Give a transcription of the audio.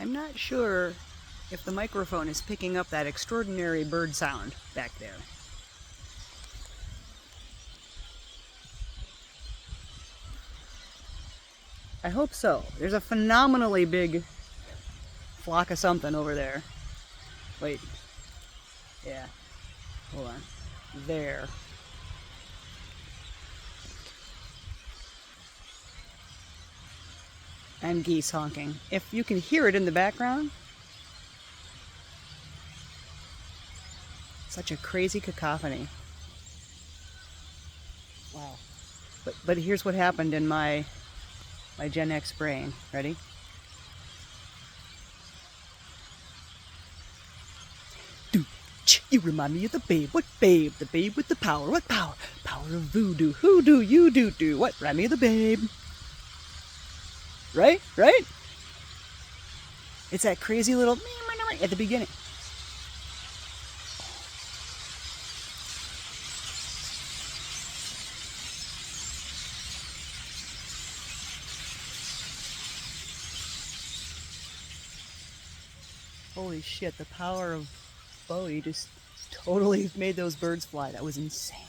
I'm not sure if the microphone is picking up that extraordinary bird sound back there. I hope so. There's a phenomenally big flock of something over there. Wait. Yeah. Hold on. There. And geese honking. If you can hear it in the background, such a crazy cacophony. Wow. But here's what happened in my Gen X brain. Ready? You remind me of the babe. What babe? The babe with the power. What power? Power of voodoo. Who do you do? What? Remind me of the babe. Right? Right? It's that crazy little at the beginning. Holy shit, the power of Bowie just totally made those birds fly. That was insane.